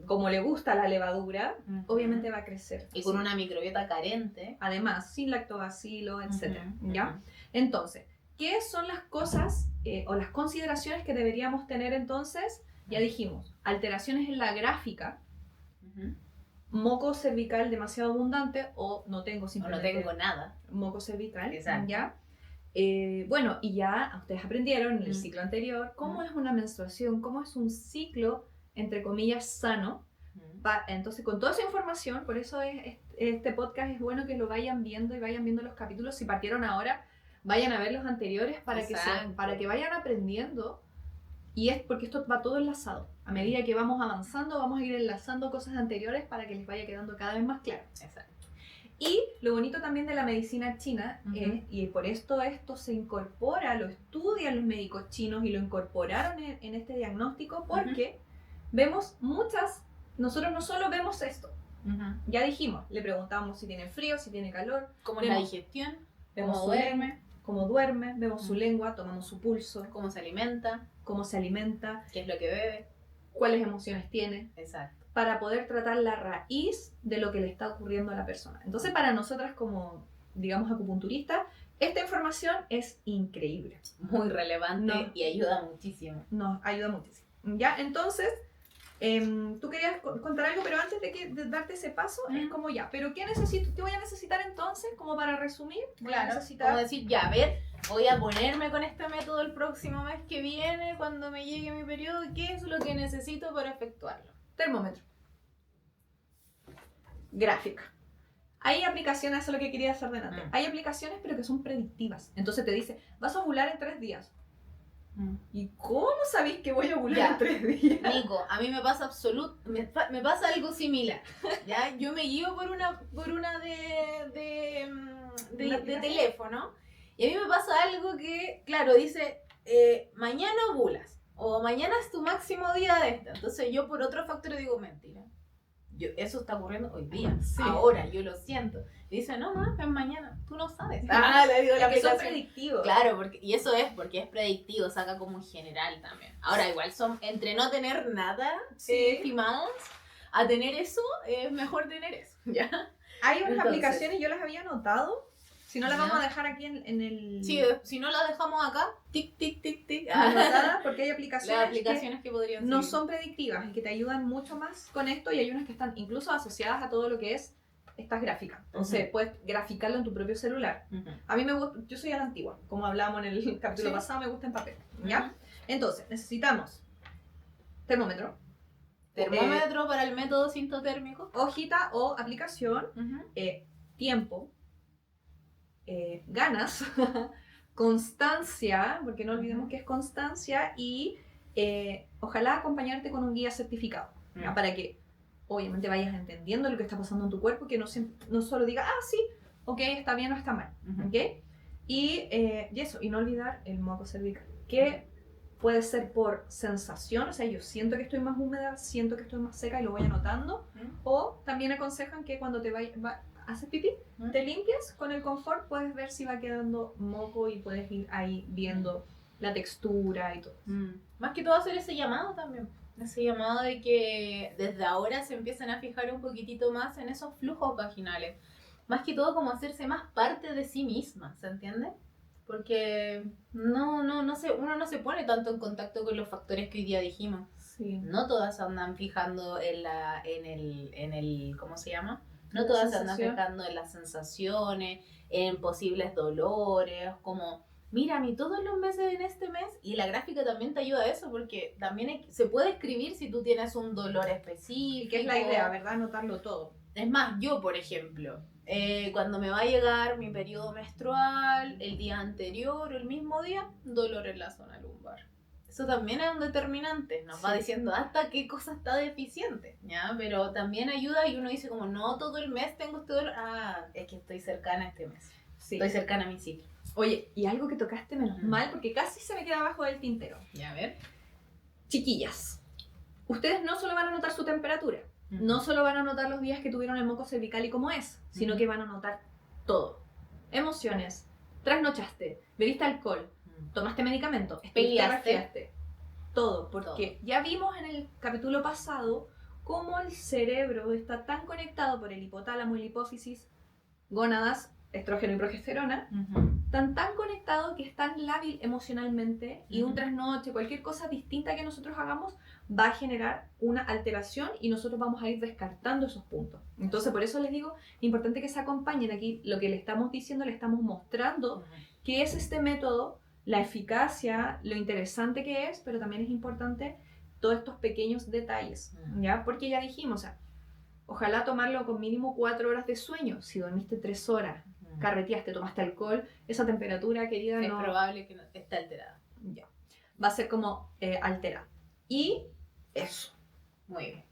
como le gusta a la levadura, obviamente va a crecer. Y con una microbiota carente. Además, sin lactobacilo, etc. ¿Ya? Entonces, ¿qué son las cosas o las consideraciones que deberíamos tener entonces? Ya dijimos, alteraciones en la gráfica, moco cervical demasiado abundante o no tengo simplemente o no tengo nada. Moco cervical. Exacto. ¿Ya? Bueno, y ya ustedes aprendieron en el ciclo anterior cómo es una menstruación, cómo es un ciclo, entre comillas, sano. Entonces, con toda esa información, por eso este podcast es bueno que lo vayan viendo y vayan viendo los capítulos. Si partieron ahora, vayan a ver los anteriores para que vayan aprendiendo. Y es porque esto va todo enlazado. A medida que vamos avanzando, vamos a ir enlazando cosas anteriores para que les vaya quedando cada vez más claro. Exacto. Y lo bonito también de la medicina china, y por esto se incorpora, lo estudian los médicos chinos y lo incorporaron en este diagnóstico, porque vemos nosotros no solo vemos esto, ya dijimos, le preguntamos si tiene frío, si tiene calor, cómo es la digestión, vemos cómo duerme, vemos su lengua, tomamos su pulso, cómo se alimenta, qué es lo que bebe, cuáles emociones tiene. Exacto. para poder tratar la raíz de lo que le está ocurriendo a la persona. Entonces, para nosotras como, digamos, acupunturistas, esta información es increíble. Muy relevante y ayuda muchísimo. Nos ayuda muchísimo. ¿Ya? Entonces, tú querías contar algo, pero antes de darte ese paso, es como ya, ¿pero qué necesito? ¿Qué voy a necesitar entonces? Como para resumir, voy a necesitar... Como decir, ya, a ver, voy a ponerme con este método el próximo mes que viene, cuando me llegue mi periodo, ¿qué es lo que necesito para efectuarlo? Termómetro. Gráfica. Hay aplicaciones, eso es lo que quería hacer delante. Hay aplicaciones, pero que son predictivas. Entonces te dice, vas a ovular en 3 días. ¿Y cómo sabéis que voy a ovular en 3 días? Nico, a mí me pasa me pasa algo similar. ¿Ya? Yo me guío por una de teléfono, y a mí me pasa algo que, claro, dice, mañana ovulas, o mañana es tu máximo día de esto. Entonces yo por otro factor digo, mentira. Eso está ocurriendo hoy día, ahora, yo lo siento. Y dice, no, es mañana, tú no sabes. Le digo la aplicación. Son predictivos. Claro, y eso es porque es predictivo, saca como un general también. Ahora, igual son, entre no tener nada estimados, a tener eso, es mejor tener eso, ¿ya? Hay unas aplicaciones, yo las había anotado. Si no las vamos a dejar aquí en el... Sí, si no las dejamos acá, tic, tic, tic, tic. Anotadas, porque hay aplicaciones que podrían no son predictivas y que te ayudan mucho más con esto, y hay unas que están incluso asociadas a todo lo que es estas gráficas. Entonces, puedes graficarlo en tu propio celular. A mí me gusta, yo soy a la antigua, como hablábamos en el capítulo pasado, me gusta en papel, ¿ya? Entonces, necesitamos termómetro. Termómetro para el método sintotérmico. Hojita o aplicación. Tiempo. Ganas, constancia, porque no olvidemos que es constancia, y ojalá acompañarte con un guía certificado, ¿ya? Para que obviamente vayas entendiendo lo que está pasando en tu cuerpo, que no solo diga, sí, ok, está bien o está mal, ¿ok? Y eso, y no olvidar el moco cervical, que puede ser por sensación, o sea, yo siento que estoy más húmeda, siento que estoy más seca y lo voy anotando, o también aconsejan que cuando te haces pipí, te limpias con el confort, puedes ver si va quedando moco y puedes ir ahí viendo la textura y todo. Más que todo hacer ese llamado también. Ese llamado de que desde ahora se empiezan a fijar un poquitito más en esos flujos vaginales. Más que todo como hacerse más parte de sí misma, ¿se entiende? Porque uno no se pone tanto en contacto con los factores que hoy día dijimos. Sí. No todas andan fijando en el ¿cómo se llama? No todas se andan fijando en las sensaciones, en posibles dolores, como, mira, a mí todos los meses en este mes, y la gráfica también te ayuda a eso, porque también se puede escribir si tú tienes un dolor específico. Que es la idea, ¿verdad? Anotarlo todo. Es más, yo, por ejemplo, cuando me va a llegar mi periodo menstrual, el día anterior o el mismo día, dolor en la zona lumbar. Eso también es un determinante, nos va diciendo hasta qué cosa está deficiente, ¿ya? Pero también ayuda, y uno dice como, no, todo el mes tengo este dolor, es que estoy cercana a este mes, estoy cercana a mi ciclo. Oye, y algo que tocaste menos mal, porque casi se me queda abajo del tintero. Ya, a ver. Chiquillas, ustedes no solo van a notar su temperatura, no solo van a notar los días que tuvieron el moco cervical y cómo es, sino que van a notar todo. Emociones, trasnochaste, bebiste alcohol, tomaste medicamentos, peleaste, todo, porque ya vimos en el capítulo pasado cómo el cerebro está tan conectado por el hipotálamo y la hipófisis, gónadas, estrógeno y progesterona, tan conectado que es tan lábil emocionalmente, y un trasnoche, cualquier cosa distinta que nosotros hagamos va a generar una alteración, y nosotros vamos a ir descartando esos puntos. Entonces, por eso les digo, importante que se acompañen aquí. Lo que le estamos diciendo, le estamos mostrando qué es este método, la eficacia, lo interesante que es, pero también es importante todos estos pequeños detalles, ¿ya? Porque ya dijimos, o sea, ojalá tomarlo con mínimo 4 horas de sueño. Si dormiste 3 horas, carreteaste, tomaste alcohol, esa temperatura, querida, es probable que esté alterada. Ya. Va a ser como alterada. Y eso. Muy bien.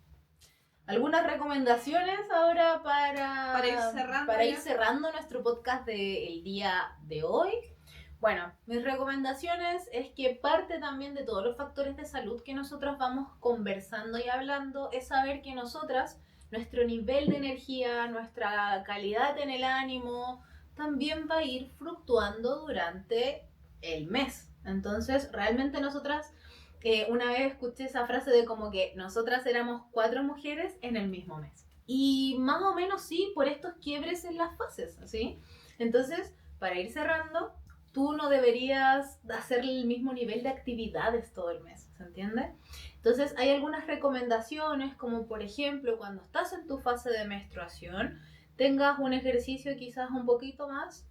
¿Algunas recomendaciones ahora para ir cerrando nuestro podcast del día de hoy? Bueno, mis recomendaciones es que parte también de todos los factores de salud que nosotros vamos conversando y hablando es saber que nosotras, nuestro nivel de energía, nuestra calidad en el ánimo, también va a ir fluctuando durante el mes. Entonces, realmente nosotras una vez escuché esa frase de como que nosotras éramos 4 mujeres en el mismo mes. Y más o menos sí, por estos quiebres en las fases, ¿sí? Entonces, para ir cerrando, tú no deberías hacer el mismo nivel de actividades todo el mes, ¿se entiende? Entonces, hay algunas recomendaciones, como por ejemplo, cuando estás en tu fase de menstruación, tengas un ejercicio quizás un poquito más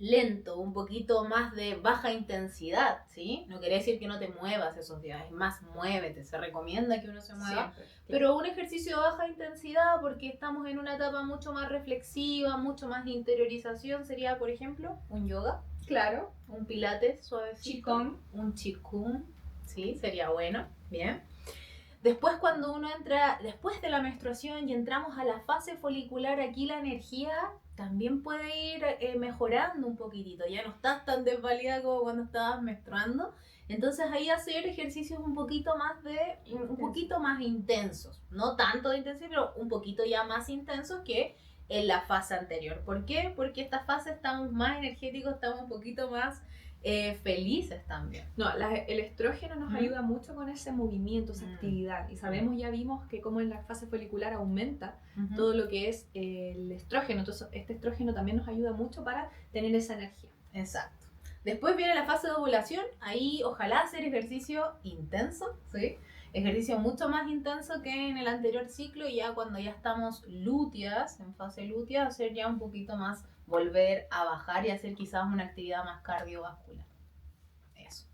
lento, un poquito más de baja intensidad, ¿sí? No quiere decir que no te muevas esos días, es más, muévete, se recomienda que uno se mueva, Siempre. pero un ejercicio de baja intensidad porque estamos en una etapa mucho más reflexiva, mucho más de interiorización, sería, por ejemplo, un yoga, Claro. un pilates suavecito, Qigong. un qigong, ¿sí? Sería bueno, bien. Después cuando uno entra, después de la menstruación y entramos a la fase folicular, aquí la energía también puede ir mejorando un poquitito. Ya no estás tan desvalida como cuando estabas menstruando. Entonces ahí hacer ejercicios un poquito más intensos. No tanto de intensidad, pero un poquito ya más intensos que en la fase anterior. ¿Por qué? Porque esta fase estamos más energéticos, estamos un poquito más felices también. No, el estrógeno nos Ujú. ayuda mucho con ese movimiento, esa Mm. actividad. Y sabemos, ya vimos que como en la fase folicular aumenta Ujú. todo lo que es el estrógeno. Entonces, este estrógeno también nos ayuda mucho para tener esa energía. Exacto. Después viene la fase de ovulación, ahí ojalá hacer ejercicio intenso, ¿sí? Ejercicio mucho más intenso que en el anterior ciclo, y ya cuando ya estamos lúteas, en fase lútea, hacer ya un poquito más, volver a bajar y hacer quizás una actividad más cardiovascular. Eso.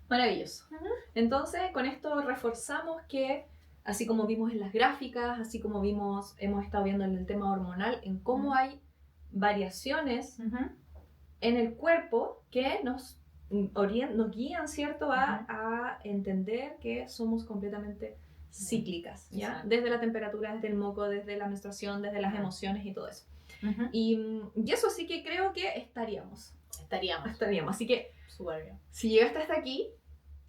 Maravilloso. Ujú. Entonces, con esto reforzamos que, así como vimos en las gráficas, así como hemos estado viendo en el tema hormonal, en cómo Ujú. hay variaciones Ujú. en el cuerpo que nos guían, ¿cierto?, a entender que somos completamente cíclicas, ¿ya? Exacto. Desde la temperatura, desde el moco, desde la menstruación, desde las Ujú. emociones y todo eso. Ujú. Y eso sí que creo que estaríamos. Estaríamos Así que, súper bien. si llegaste hasta aquí,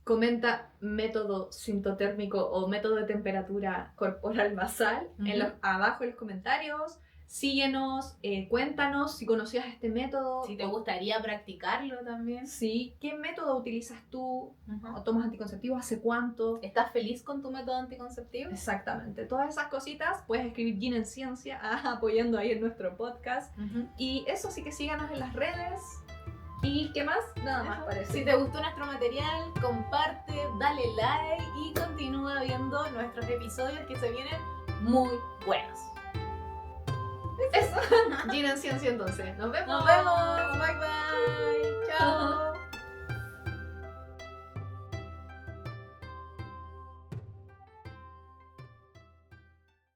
comenta método sintotérmico o método de temperatura corporal basal Ujú. abajo en los comentarios. Síguenos, cuéntanos si conocías este método. Si te gustaría practicarlo también. Sí, ¿qué método utilizas tú? Ujú. ¿O tomas anticonceptivos? ¿Hace cuánto? ¿Estás feliz con tu método anticonceptivo? Exactamente. Todas esas cositas puedes escribir Gin en Ciencia apoyando ahí en nuestro podcast. Ujú. Y eso sí que síganos en las redes. ¿Y qué más? Nada más parece. Si te gustó nuestro material, comparte, dale like y continúa viendo nuestros episodios que se vienen muy buenos. Eso. Gin en Ciencia entonces. Nos vemos. Nos vemos. Bye bye. Chao.